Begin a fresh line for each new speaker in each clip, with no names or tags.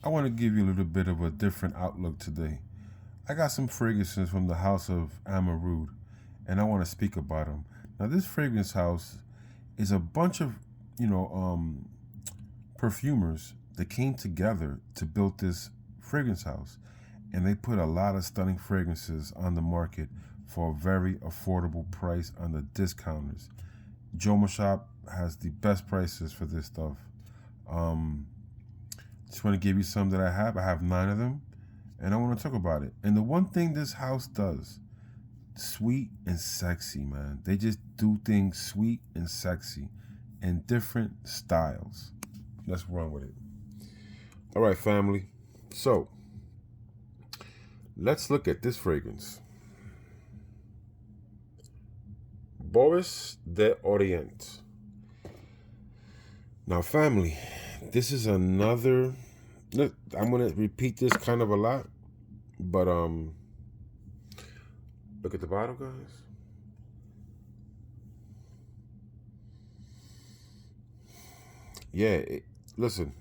I want to give you a little bit of a different outlook today. I got some fragrances from the house of Amouroud, and I want to speak about them. Now, this fragrance house is a bunch of, you know, perfumers that came together to build this fragrance house, and they put a lot of stunning fragrances on the market for a very affordable price on the discounters. Joma Shop has the best prices for this stuff. Um, just want to give you some that I have. I have 9 of them, and I want to talk about it. And the one thing this house does, sweet and sexy, man. They just do things sweet and sexy in different styles. Let's run with it. All right, family. So let's look at this fragrance. Boris de Orient. Now, family, this is another. Look, I'm gonna repeat this kind of a lot, but look at the bottle, guys. Yeah, listen.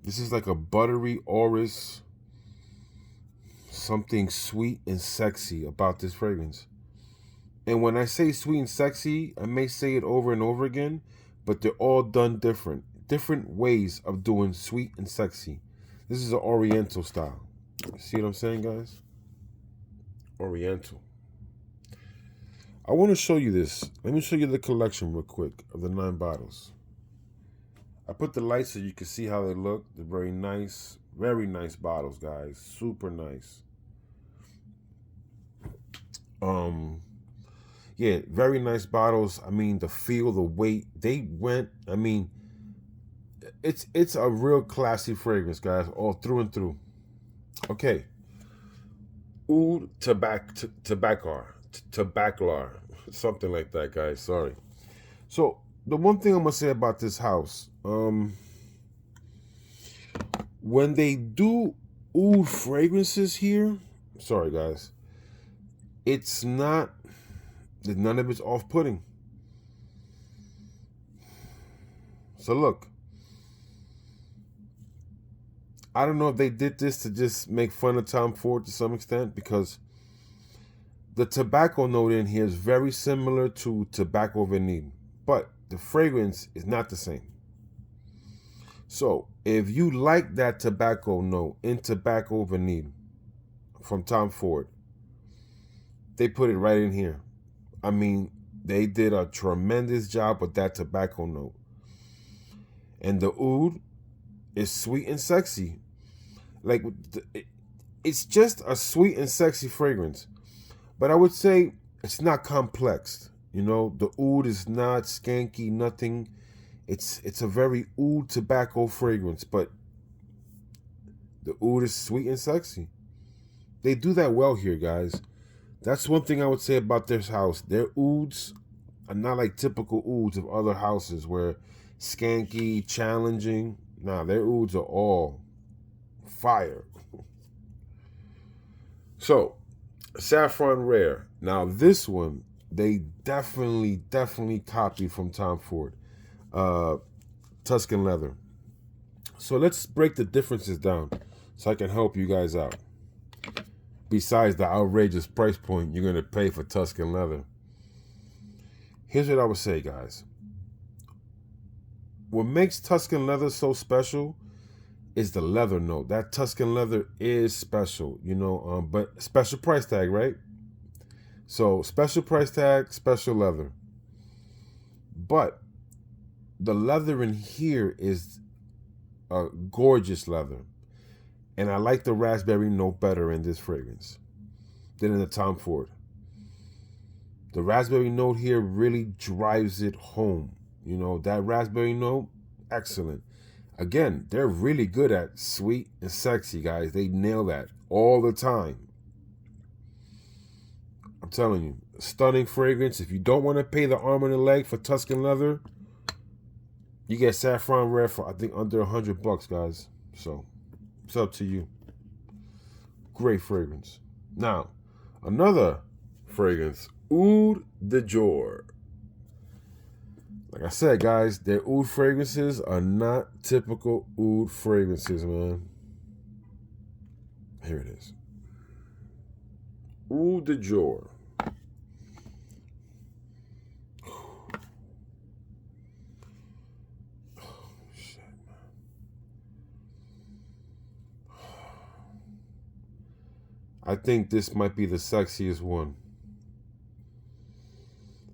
This is like a buttery orris, something sweet and sexy about this fragrance. And when I say sweet and sexy, I may say it over and over again, but they're all done different. Different ways of doing sweet and sexy. This is an Oriental style. See what I'm saying, guys? Oriental. I want to show you this. Let me show you the collection real quick of the 9 bottles. I put the lights so you can see how they look. They're very nice bottles, guys. Super nice. Yeah, very nice bottles. I mean, the feel, the weight, they went. I mean, it's a real classy fragrance, guys, all through and through. Okay, Oud Tabaklar, something like that, guys. Sorry. So the one thing I'm gonna say about this house, when they do oud fragrances here, sorry guys, it's not. None of it's off-putting. So look, I don't know if they did this to just make fun of Tom Ford to some extent, because the tobacco note in here is very similar to tobacco vanille, but the fragrance is not the same. So if you like that tobacco note in tobacco vanille from Tom Ford, they put it right in here. I mean, they did a tremendous job with that tobacco note. And the oud is sweet and sexy. Like, it's just a sweet and sexy fragrance. But I would say it's not complex. You know, the oud is not skanky, nothing. It's a very oud tobacco fragrance, but the oud is sweet and sexy. They do that well here, guys. That's one thing I would say about this house. Their ouds are not like typical ouds of other houses where skanky, challenging. Nah, their ouds are all fire. So, Saffron Rare. Now, this one, they definitely copied from Tom Ford. Tuscan Leather. So let's break the differences down so I can help you guys out. Besides the outrageous price point you're going to pay for Tuscan Leather. Here's what I would say, guys. What makes Tuscan Leather so special is the leather note. That Tuscan Leather is special, you know, but special price tag, right? So special price tag, special leather. But the leather in here is a gorgeous leather. And I like the raspberry note better in this fragrance than in the Tom Ford. The raspberry note here really drives it home. You know, that raspberry note, excellent. Again, they're really good at sweet and sexy, guys. They nail that all the time. I'm telling you, stunning fragrance. If you don't want to pay the arm and the leg for Tuscan Leather, you get Saffron Rare for, I think, under $100, guys. So it's up to you. Great fragrance. Now, another fragrance, Oud de Jour. Like I said, guys, their oud fragrances are not typical oud fragrances, man. Here it is. Oud de jour. I think this might be the sexiest one.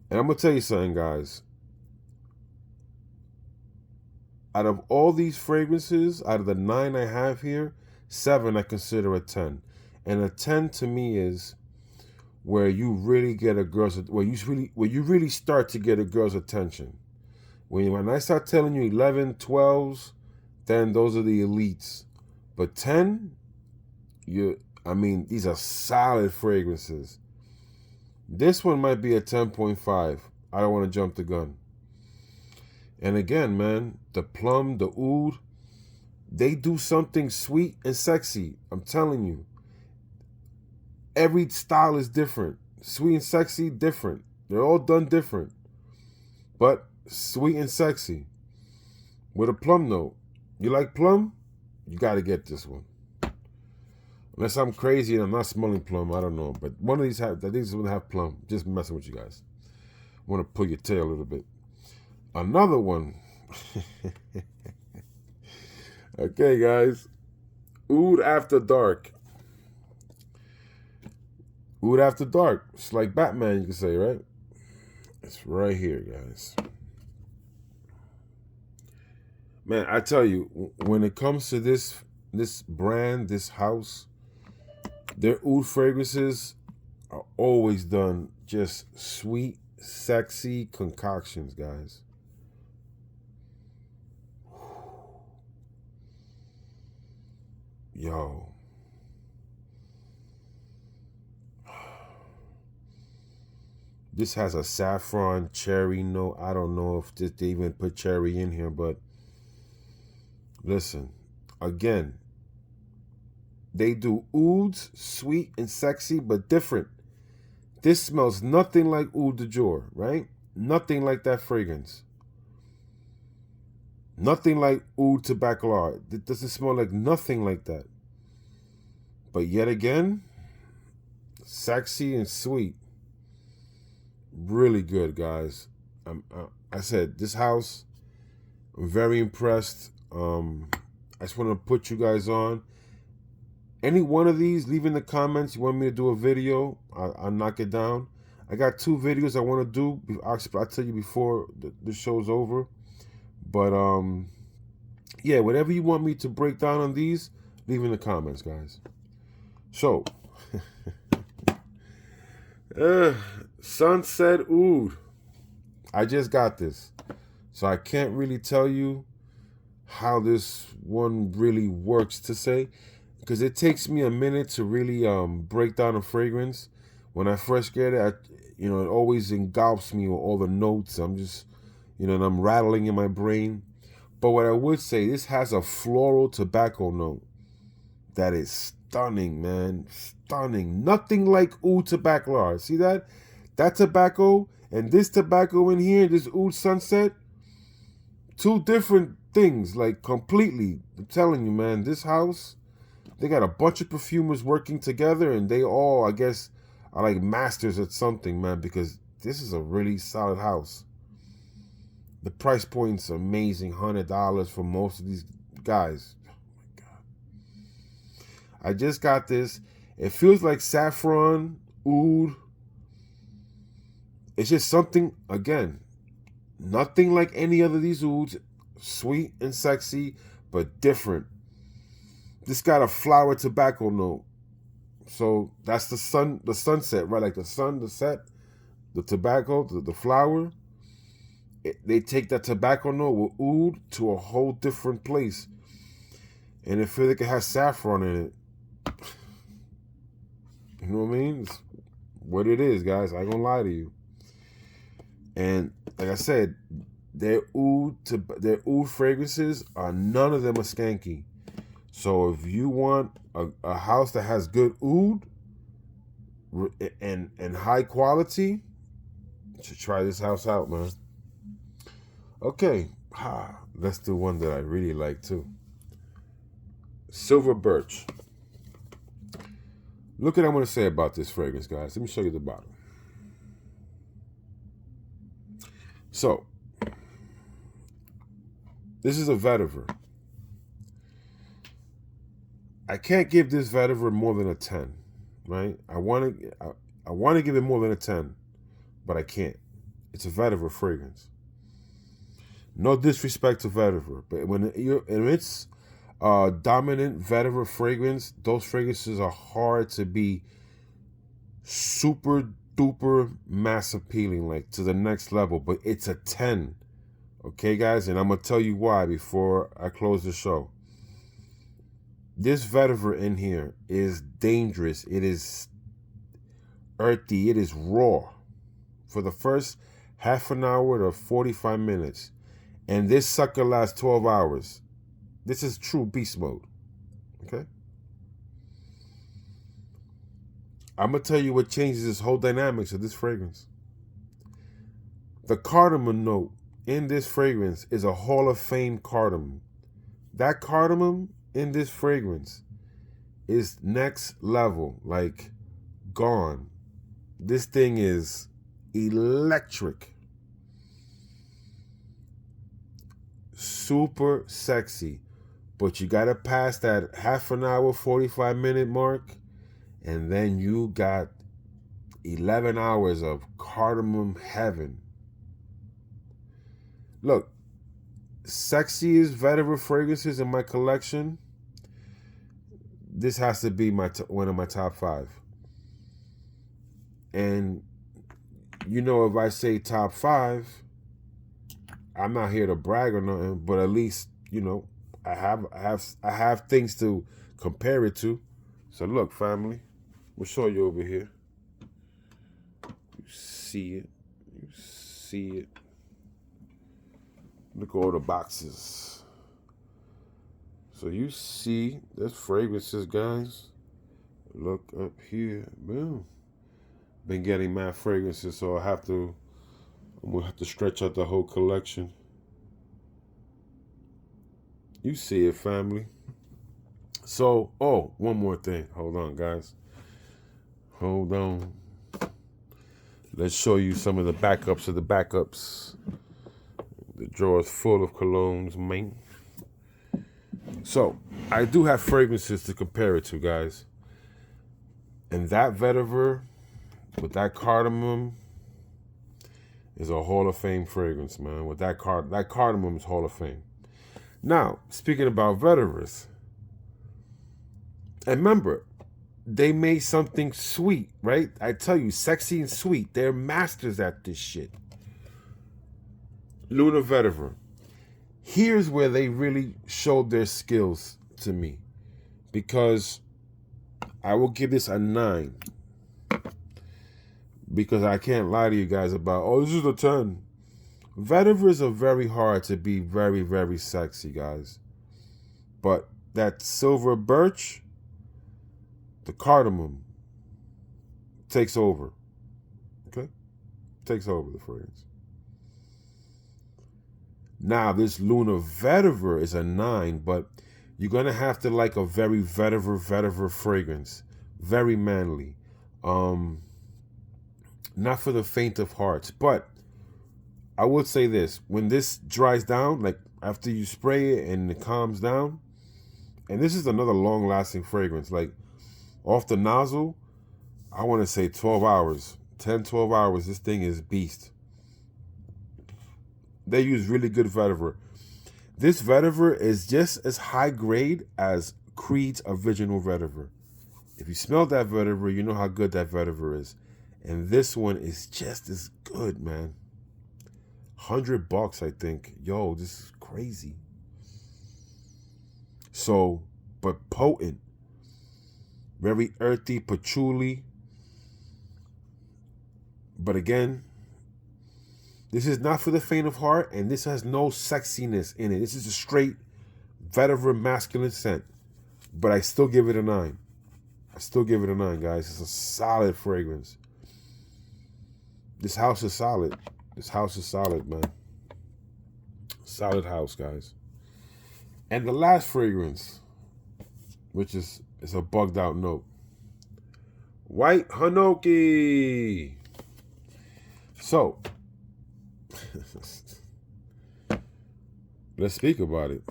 And I'm going to tell you something, guys. Out of all these fragrances, out of the 9 I have here, 7 I consider a 10. And a 10 to me is where you really get a girl's, where you really start to get a girl's attention. When I start telling you 11, 12s, then those are the elites. But 10, these are solid fragrances. This one might be a 10.5. I don't want to jump the gun. And again, man, the plum, the oud, they do something sweet and sexy. I'm telling you. Every style is different. Sweet and sexy, different. They're all done different. But sweet and sexy. With a plum note. You like plum? You got to get this one. Unless I'm crazy and I'm not smelling plum, I don't know. But one of these will have plum. Just messing with you guys. Want to pull your tail a little bit. Another one. Okay, guys. Oud After Dark. Oud After Dark. It's like Batman, you can say, right? It's right here, guys. Man, I tell you, when it comes to this brand, this house, their oud fragrances are always done just sweet, sexy concoctions, guys. Yo. This has a saffron cherry note. I don't know if they even put cherry in here, but listen, again, they do ouds, sweet and sexy, but different. This smells nothing like oud de jour, right? Nothing like that fragrance. Nothing like oud tabaclar. It doesn't smell like nothing like that. But yet again, sexy and sweet. Really good, guys. I said, this house, I'm very impressed. I just want to put you guys on. Any one of these, leave in the comments. You want me to do a video, I'll knock it down. I got 2 videos I want to do. I'll tell you before the show's over. But, yeah, whatever you want me to break down on these, leave in the comments, guys. So, Sunset Oud. I just got this. So I can't really tell you how this one really works to say, because it takes me a minute to really break down a fragrance. When I first get it, it always engulfs me with all the notes. I'm just, and I'm rattling in my brain. But what I would say, this has a floral tobacco note that is stunning, man. Stunning. Nothing like oud tabaclar. See that? That tobacco and this tobacco in here, this oud sunset, 2 different things, like completely. I'm telling you, man, this house, they got a bunch of perfumers working together, and they all, I guess, are like masters at something, man, because this is a really solid house. The price point's amazing, $100 for most of these guys. Oh my God. I just got this. It feels like saffron, oud. It's just something, again, nothing like any other of these ouds. Sweet and sexy, but different. This got a flower tobacco note. So that's the sunset, right? Like the sun, the set, the tobacco, the flower. They take that tobacco note with oud to a whole different place. And it feels like it has saffron in it. You know what I mean? It's what it is, guys. I ain't gonna lie to you. And like I said, their oud fragrances are, none of them are skanky. So if you want a house that has good oud and high quality, you should try this house out, man. Okay, let's do one that I really like too. Silver birch. Look at what I'm going to say about this fragrance, guys. Let me show you the bottle. So, this is a vetiver. I can't give this vetiver more than a 10, right? I want to give it more than a 10, but I can't. It's a vetiver fragrance. No disrespect to vetiver, but when it's dominant vetiver fragrance, those fragrances are hard to be super duper mass appealing, like to the next level, but it's a 10. Okay, guys, and I'm gonna tell you why before I close the show. This vetiver in here is dangerous. It is earthy. It is raw for the first half an hour to 45 minutes, and this sucker lasts 12 hours. This is true beast mode. Okay, I'm gonna tell you what changes this whole dynamics of this fragrance. The cardamom note in this fragrance is a Hall of Fame cardamom. That cardamom in this fragrance is next level, like gone. This thing is electric. Super sexy. But you gotta pass that half an hour, 45-minute mark, and then you got 11 hours of cardamom heaven. Look, sexiest vetiver fragrances in my collection, this has to be one of my top 5. And you know, if I say top 5, I'm not here to brag or nothing, but at least, you know, I have things to compare it to. So look, family, we'll show you over here. You see it. You see it. Look at all the boxes. So you see, there's fragrances, guys. Look up here. Boom. Been getting mad fragrances, so I'm gonna have to stretch out the whole collection. You see it, family. So, one more thing. Hold on, guys. Hold on. Let's show you some of the backups of the backups. The drawer is full of colognes, man. So, I do have fragrances to compare it to, guys. And that vetiver with that cardamom is a Hall of Fame fragrance, man. With that cardamom is Hall of Fame. Now, speaking about vetivers, and remember, they made something sweet, right? I tell you, sexy and sweet. They're masters at this shit. Luna vetiver. Here's where they really showed their skills to me, because I will give this a 9. Because I can't lie to you guys about, this is a 10. Vetivers are very hard to be very, very sexy, guys. But that silver birch, the cardamom, takes over. Okay? Takes over the fragrance. Now, this Luna vetiver is a 9, but you're going to have to like a very vetiver fragrance. Very manly. Not for the faint of hearts. But I would say this. When this dries down, like after you spray it and it calms down, and this is another long-lasting fragrance, like off the nozzle, I want to say 12 hours. 10, 12 hours, this thing is beast. They use really good vetiver. This vetiver is just as high grade as Creed's original vetiver. If you smell that vetiver, you know how good that vetiver is. And this one is just as good, man. $100, I think. Yo, this is crazy. So, but potent. Very earthy, patchouli. But again, this is not for the faint of heart, and this has no sexiness in it. This is a straight vetiver masculine scent. But I still give it a 9. I still give it a 9, guys. It's a solid fragrance. This house is solid. This house is solid, man. Solid house, guys. And the last fragrance, which is a bugged out note. White Hanoki. So, let's speak about it.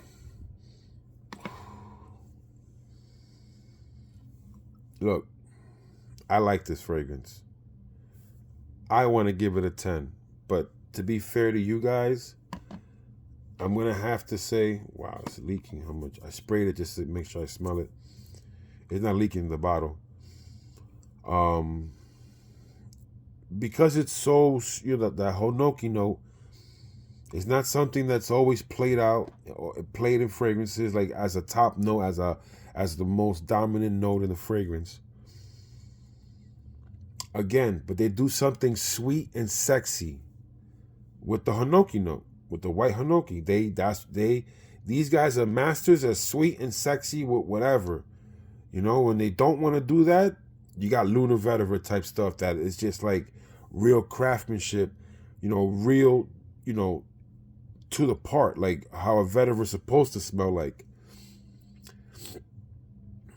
Look, I like this fragrance. I want to give it a 10. But to be fair to you guys, I'm going to have to say, wow, it's leaking. How much? I sprayed it just to make sure I smell it. It's not leaking in the bottle. Because it's so, that Hanoki note, it's not something that's always played out or played in fragrances like as a top note, as the most dominant note in the fragrance. Again, but they do something sweet and sexy with the Hanoki note, with the white Hanoki. These guys are masters at sweet and sexy with whatever. When they don't want to do that, you got Lunar Vetiver type stuff that is just like real craftsmanship, real, to the part, like how a vetiver is supposed to smell like.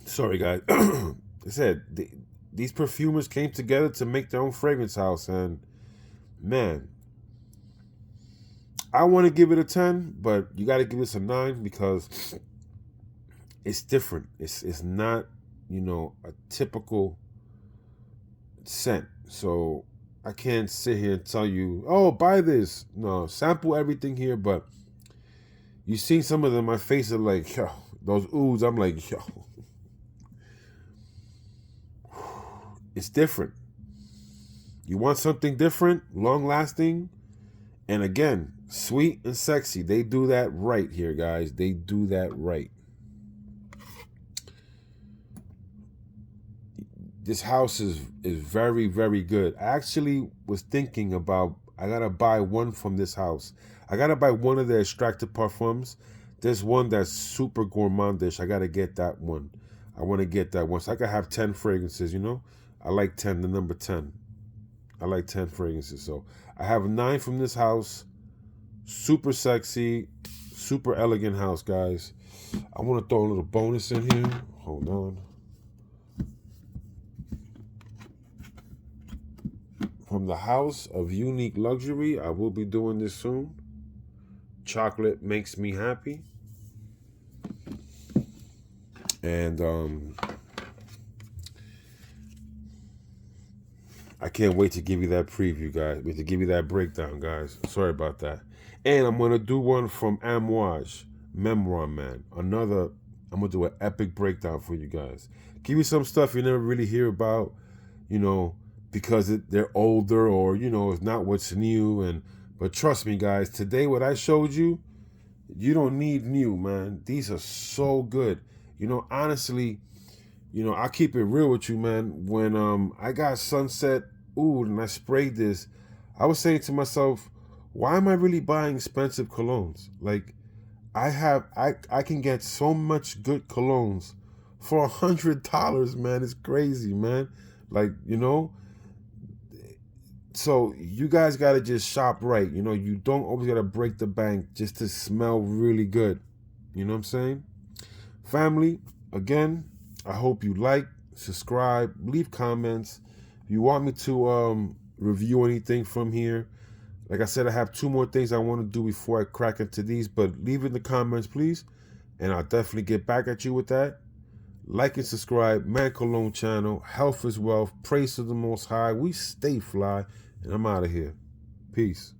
Sorry, guys. I said, these perfumers came together to make their own fragrance house, and man, I want to give it a 10, but you got to give this a 9 because it's different. It's not, a typical scent. So I can't sit here and tell you, oh, buy this. No, sample everything here, but you seen some of them, my face are like, yo, those oohs, I'm like, yo. It's different. You want something different, long-lasting, and again, sweet and sexy. They do that right here, guys. They do that right. This house is very, very good. I actually was thinking about, I got to buy one from this house. I got to buy one of their extracted parfums. There's one that's super gourmandish. I got to get that one. I want to get that one. So I could have 10 fragrances, I like 10, the number 10. I like 10 fragrances. So I have 9 from this house. Super sexy, super elegant house, guys. I want to throw a little bonus in here. Hold on. From the House of Unique Luxury, I will be doing this soon. Chocolate makes me happy. And I can't wait to give you that preview, guys. Wait to give you that breakdown, guys. Sorry about that. And I'm going to do one from Amouroud, Memoir Man. I'm going to do an epic breakdown for you guys. Give you some stuff you never really hear about, because they're older or, it's not what's new. But trust me, guys, today what I showed you, you don't need new, man. These are so good. Honestly, I keep it real with you, man. When I got Sunset Oud and I sprayed this, I was saying to myself, why am I really buying expensive colognes? Like, I can get so much good colognes for $100, man. It's crazy, man. Like, so you guys got to just shop right. You don't always got to break the bank just to smell really good. You know what I'm saying? Family, again, I hope you like, subscribe, leave comments. If you want me to review anything from here, like I said, I have 2 more things I want to do before I crack into these, but leave it in the comments, please, and I'll definitely get back at you with that. Like and subscribe, Man Cologne channel. Health is wealth. Praise to the Most High. We stay fly, and I'm out of here. Peace.